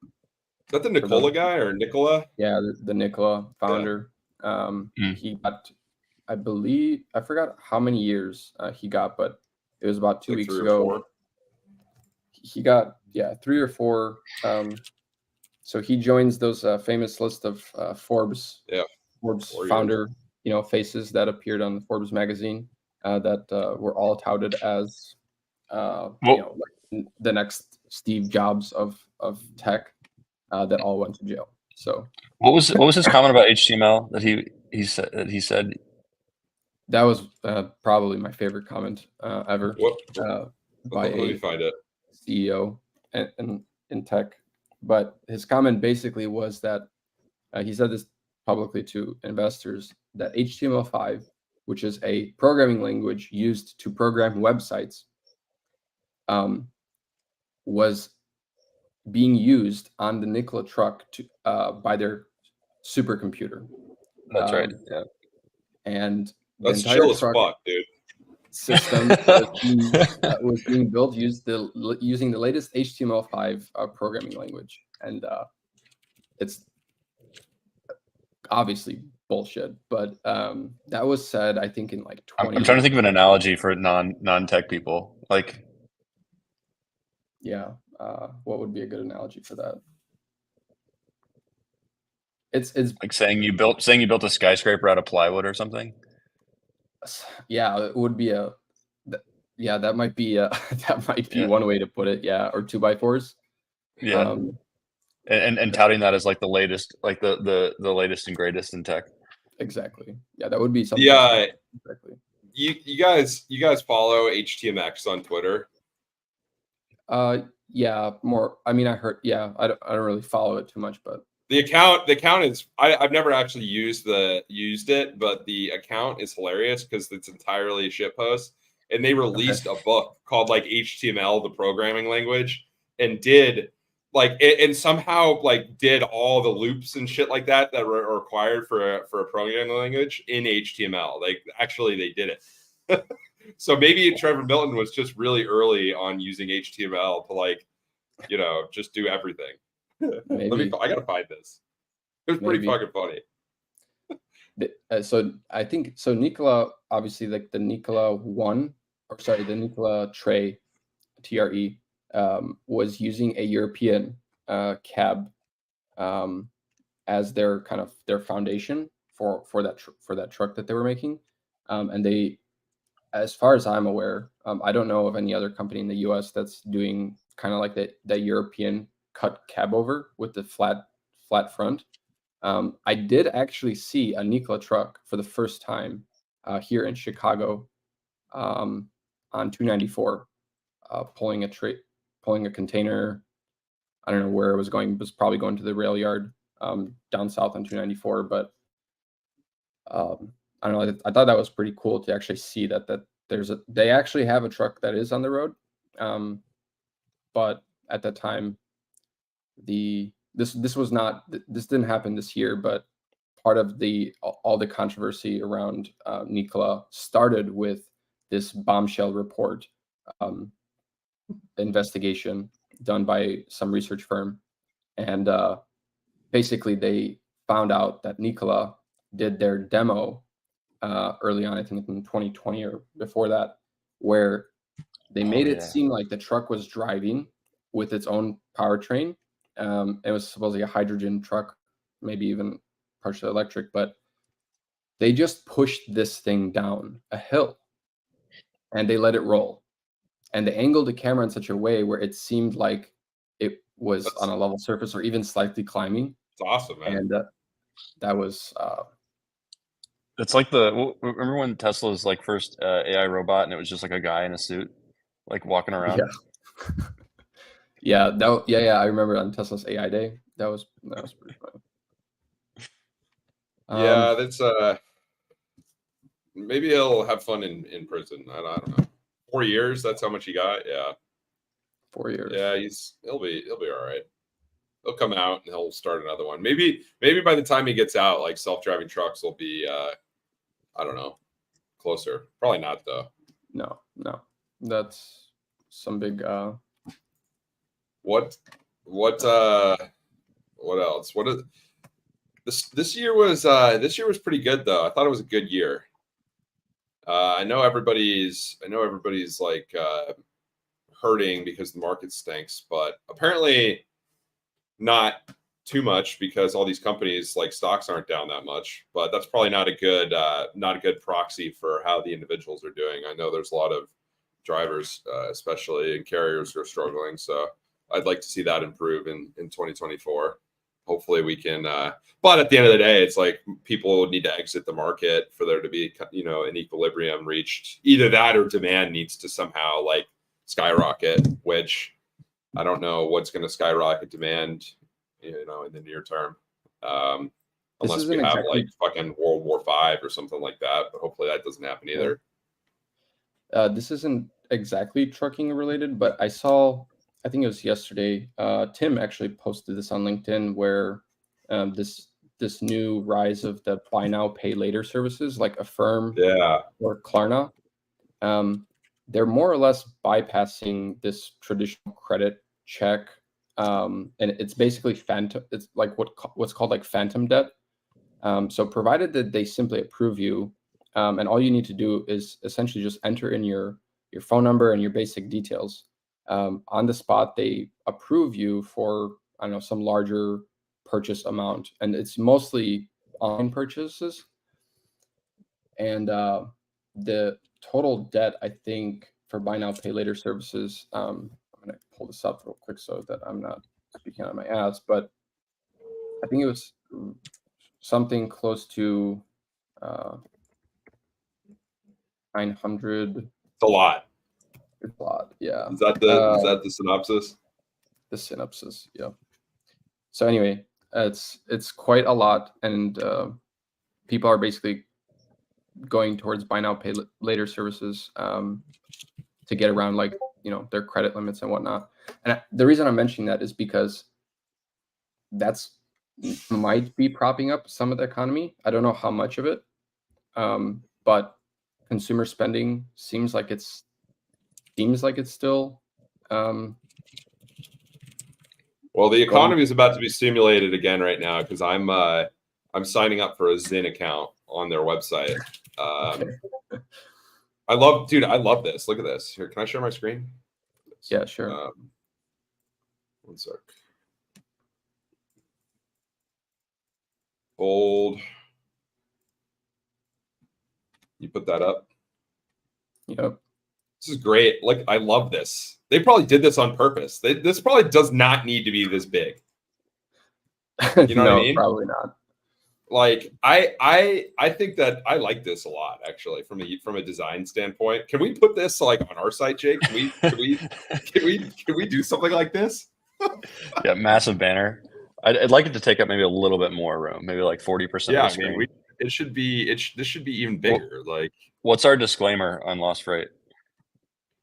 [SPEAKER 1] that the Nicola guy or Nicola?
[SPEAKER 2] Yeah, the Nicola founder. He got, I believe, I forgot how many years he got, but it was about 2 weeks ago. He got 3 or 4. So he joins those famous list of Forbes founder, faces that appeared on the Forbes magazine that were all touted as the next Steve Jobs of tech, that all went to jail. So
[SPEAKER 3] what was his comment about HTML that he said?
[SPEAKER 2] That was probably my favorite comment ever by
[SPEAKER 1] a
[SPEAKER 2] CEO in tech. But his comment basically was that he said this publicly to investors, that HTML5, which is a programming language used to program websites, was being used on the Nikola truck by their supercomputer.
[SPEAKER 3] That's right. Yeah.
[SPEAKER 2] And the
[SPEAKER 1] That's
[SPEAKER 2] entire
[SPEAKER 1] chill as
[SPEAKER 2] truck
[SPEAKER 1] fuck, dude.
[SPEAKER 2] system was being built using the latest HTML5 programming language, and it's obviously bullshit. But that was said, I think, in like 20.
[SPEAKER 3] I'm trying to think of an analogy for non-tech people.
[SPEAKER 2] What would be a good analogy for that? It's
[SPEAKER 3] like saying you built a skyscraper out of plywood or something.
[SPEAKER 2] Yeah, it would be that might be one way to put it. Yeah, or 2x4s.
[SPEAKER 3] Yeah. And touting that as like the latest, like the latest and greatest in tech.
[SPEAKER 2] Exactly. Yeah, that would be something.
[SPEAKER 1] Yeah. Exactly. You guys follow HTMX on Twitter?
[SPEAKER 2] Yeah, more. I mean, I heard. Yeah, I don't really follow it too much, but
[SPEAKER 1] the account is. I've never actually used it, but the account is hilarious because it's entirely a shit post. And they released a book called like HTML, the programming language, and did somehow did all the loops and shit like that were required for a programming language in HTML. Actually they did it. So maybe Trevor Milton was just really early on using HTML to just do everything. I gotta find this. It was pretty fucking funny.
[SPEAKER 2] So I think Nikola, obviously, like the Nikola the Nikola Tre, TRE, was using a European cab as their kind of their foundation for that truck that they were making, and they, as far as I'm aware, I don't know of any other company in the U.S. that's doing kind of like the European cut cab over with the flat front. I did actually see a Nikola truck for the first time here in Chicago on 294, pulling a container. I don't know where it was going. It was probably going to the rail yard down south on 294. But I don't know. I thought that was pretty cool to actually see that they actually have a truck that is on the road. But at that time, this didn't happen this year, but part of all the controversy around Nikola started with this bombshell report investigation done by some research firm, and basically they found out that Nikola did their demo early on, I think in 2020 or before that, where they made it seem like the truck was driving with its own powertrain. It was supposedly a hydrogen truck, maybe even partially electric, but they just pushed this thing down a hill and they let it roll. And they angled the camera in such a way where it seemed like it was on a level surface or even slightly climbing.
[SPEAKER 1] It's awesome, man.
[SPEAKER 2] And that was...
[SPEAKER 3] It's like remember when Tesla's like first AI robot and it was just like a guy in a suit, like walking around?
[SPEAKER 2] Yeah. Yeah. I remember on Tesla's AI Day. That was pretty fun.
[SPEAKER 1] Yeah, that's maybe he'll have fun in prison. I don't know. 4 years, that's how much he got. Yeah.
[SPEAKER 2] 4 years.
[SPEAKER 1] Yeah, he'll be all right. He'll come out and he'll start another one. Maybe by the time he gets out, like self-driving trucks will be I don't know, closer. Probably not though.
[SPEAKER 2] No. That's some big
[SPEAKER 1] What else? What is this year was pretty good though. I thought it was a good year. I know everybody's like hurting because the market stinks, but apparently not too much because all these companies like stocks aren't down that much. But that's probably not a good proxy for how the individuals are doing. I know there's a lot of drivers, especially in carriers, who are struggling. So I'd like to see that improve in 2024. Hopefully we can, but at the end of the day, it's like people need to exit the market for there to be, an equilibrium reached. Either that or demand needs to somehow like skyrocket, which I don't know what's going to skyrocket demand, in the near term. Unless we have like fucking World War V or something like that, but hopefully that doesn't happen either.
[SPEAKER 2] This isn't exactly trucking related, but I think it was yesterday, Tim actually posted this on LinkedIn where this new rise of the buy now, pay later services like Affirm or Klarna, they're more or less bypassing this traditional credit check. And it's basically phantom. It's like what's called like phantom debt. So provided that they simply approve you, and all you need to do is essentially just enter in your phone number and your basic details. On the spot, they approve you for, I don't know, some larger purchase amount, and it's mostly online purchases. And the total debt, I think, for buy now, pay later services, I'm going to pull this up real quick so that I'm not speaking out of my ass, but I think it was something close to 900.
[SPEAKER 1] It's a lot.
[SPEAKER 2] It's a lot, yeah.
[SPEAKER 1] Is that the synopsis?
[SPEAKER 2] The synopsis, yeah. So anyway, it's quite a lot, and people are basically going towards buy now, pay later services to get around like their credit limits and whatnot. And the reason I'm mentioning that is because that's might be propping up some of the economy. I don't know how much of it, but consumer spending seems like it's still
[SPEAKER 1] well, the economy is about to be stimulated again right now because I'm signing up for a Zyn account on their website. I love this. Look at this. Here, can I share my screen?
[SPEAKER 2] Yeah, sure.
[SPEAKER 1] One sec. Hold. You put that up?
[SPEAKER 2] Yep.
[SPEAKER 1] This is great. Like, I love this. They probably did this on purpose. This probably does not need to be this big. You know what I mean?
[SPEAKER 2] Probably not.
[SPEAKER 1] Like, I think that I like this a lot, actually, from a design standpoint. Can we put this like on our site, Jake? Can we do something like this?
[SPEAKER 3] Yeah, massive banner. I'd like it to take up maybe a little bit more room, maybe like 40% of the screen.
[SPEAKER 1] I mean, this should be even bigger. Like,
[SPEAKER 3] what's our disclaimer on Lost Freight?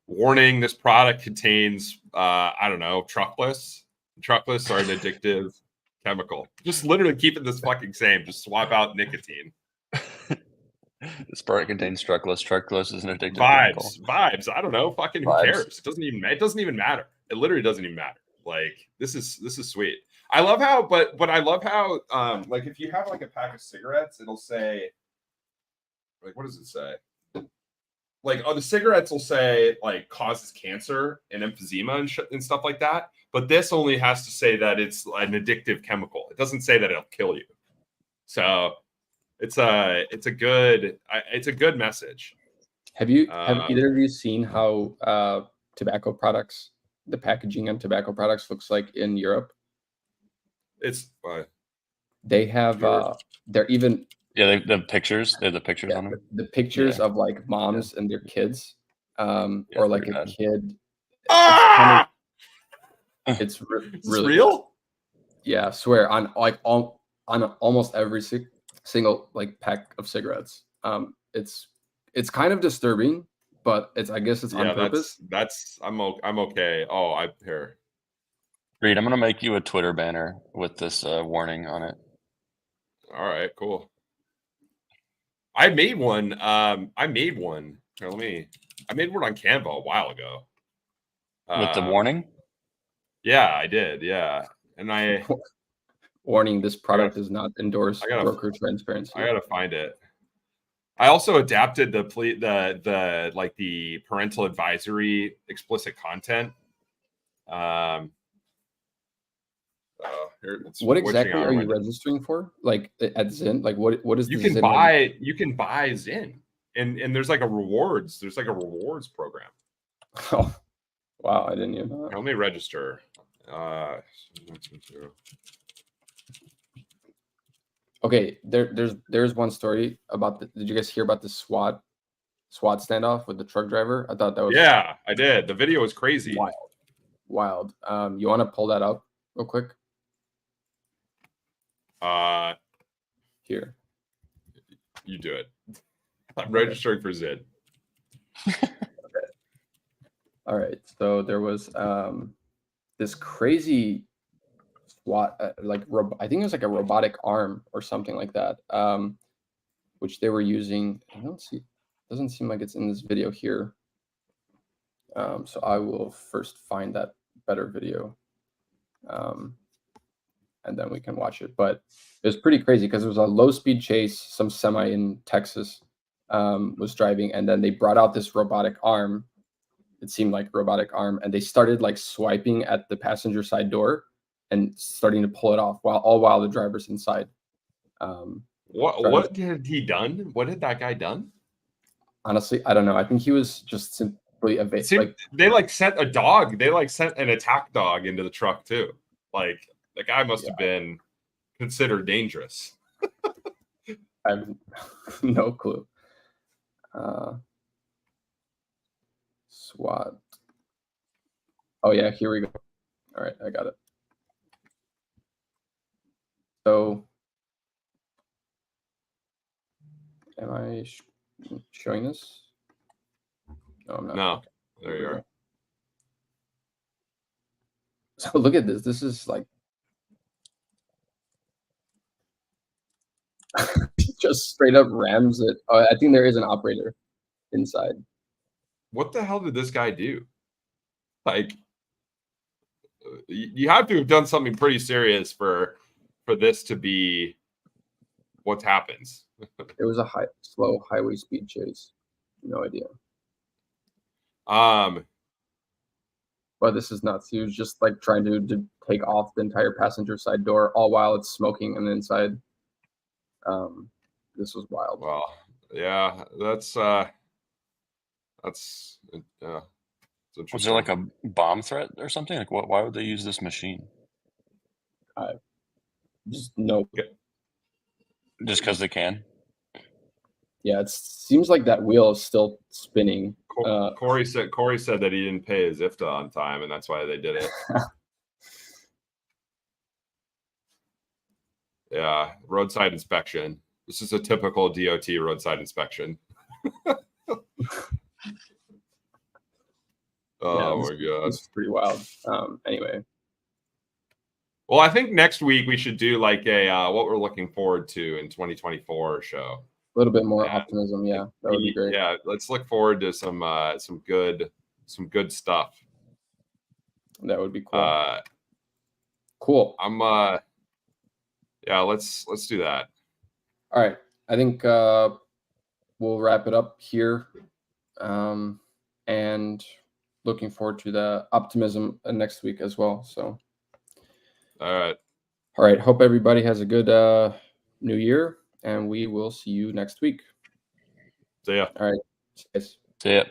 [SPEAKER 1] Warning: this product contains, I don't know, truck lists. Truck lists are an addictive chemical. Just literally keep it this fucking same. Just swap out nicotine.
[SPEAKER 3] This product contains structose. Structose is an addictive chemical.
[SPEAKER 1] Vibes. I don't know. Fucking who cares? It doesn't even matter. It literally doesn't even matter. Like this is sweet. I love how, but I love how, like if you have like a pack of cigarettes, it'll say, like, what does it say? Like, the cigarettes will say like causes cancer and emphysema and stuff like that. But this only has to say that it's an addictive chemical. It doesn't say that it'll kill you. So it's a good message.
[SPEAKER 2] Have either of you seen how tobacco products, the packaging on tobacco products looks like in Europe?
[SPEAKER 1] It's
[SPEAKER 2] they have they're even
[SPEAKER 3] they have pictures. They have the pictures on them.
[SPEAKER 2] The pictures of like moms and their kids, or like a kid. It's really
[SPEAKER 1] real.
[SPEAKER 2] Yeah, I swear on almost every single like pack of cigarettes. It's kind of disturbing, but I guess it's on purpose.
[SPEAKER 1] I'm okay. Oh, here.
[SPEAKER 2] Reed, I'm gonna make you a Twitter banner with this warning on it.
[SPEAKER 1] All right, cool. I made one. Here, I made one on Canva a while ago.
[SPEAKER 3] With the warning?
[SPEAKER 1] Yeah, I did. Yeah, and
[SPEAKER 2] warning: this product does not endorse broker transparency.
[SPEAKER 1] I gotta find it. I also adapted the like the parental advisory explicit content.
[SPEAKER 2] What exactly are you registering for? Like at Zyn? Like what is
[SPEAKER 1] you can buy Zyn and there's like a rewards program.
[SPEAKER 2] Oh wow, I didn't even know that.
[SPEAKER 1] Let me register.
[SPEAKER 2] Okay, there's one story about did you guys hear about the SWAT standoff with the truck driver? I thought that was
[SPEAKER 1] I did. The video was crazy.
[SPEAKER 2] Wild. You want to pull that up real quick? Here.
[SPEAKER 1] You do it. I'm registering for Zyn.
[SPEAKER 2] Okay. All right. So there was this crazy SWAT, I think it was like a robotic arm or something like that, which they were using. Doesn't seem like it's in this video here. So I will first find that better video. And then we can watch it. But it was pretty crazy because it was a low-speed chase. Some semi in Texas was driving, and then they brought out this robotic arm. It seemed like a robotic arm, and they started like swiping at the passenger side door and starting to pull it off while the driver's inside.
[SPEAKER 1] What had he done? What had that guy done?
[SPEAKER 2] Honestly, I don't know. I think he was just simply evasive.
[SPEAKER 1] They sent a dog. They sent an attack dog into the truck too. Like the guy must have been considered dangerous.
[SPEAKER 2] I have no clue. SWAT. Oh yeah, here we go. All right, I got it. So, am I showing this? No, I'm not.
[SPEAKER 1] No, there you are.
[SPEAKER 2] So look at this. This is like just straight up rams it. Oh, I think there is an operator inside.
[SPEAKER 1] What the hell did this guy do? Like, you have to have done something pretty serious for this to be what happens.
[SPEAKER 2] It was a slow highway speed chase. No idea. But this is nuts. He was just like trying to take off the entire passenger side door, all while it's smoking on the inside. This was wild.
[SPEAKER 1] Well, yeah, that's was
[SPEAKER 3] there like a bomb threat or something? Like, why would they use this machine?
[SPEAKER 2] Just no.
[SPEAKER 3] Just because they can.
[SPEAKER 2] Yeah, it seems like that wheel is still spinning.
[SPEAKER 1] Corey said that he didn't pay his IFTA on time, and that's why they did it. Yeah, roadside inspection. This is a typical DOT roadside inspection. Oh my god,
[SPEAKER 2] it's pretty wild. Anyway,
[SPEAKER 1] Well, I think next week we should do like a what we're looking forward to in 2024 show.
[SPEAKER 2] A little bit more optimism. Yeah, that would be great.
[SPEAKER 1] Yeah, let's look forward to some good stuff.
[SPEAKER 2] That would be cool. Cool.
[SPEAKER 1] Yeah, let's do that.
[SPEAKER 2] All right. I think we'll wrap it up here. And looking forward to the optimism next week as well. So
[SPEAKER 1] all right.
[SPEAKER 2] Hope everybody has a good new year, and we will see you next week.
[SPEAKER 1] See ya.
[SPEAKER 2] All right.
[SPEAKER 3] See ya.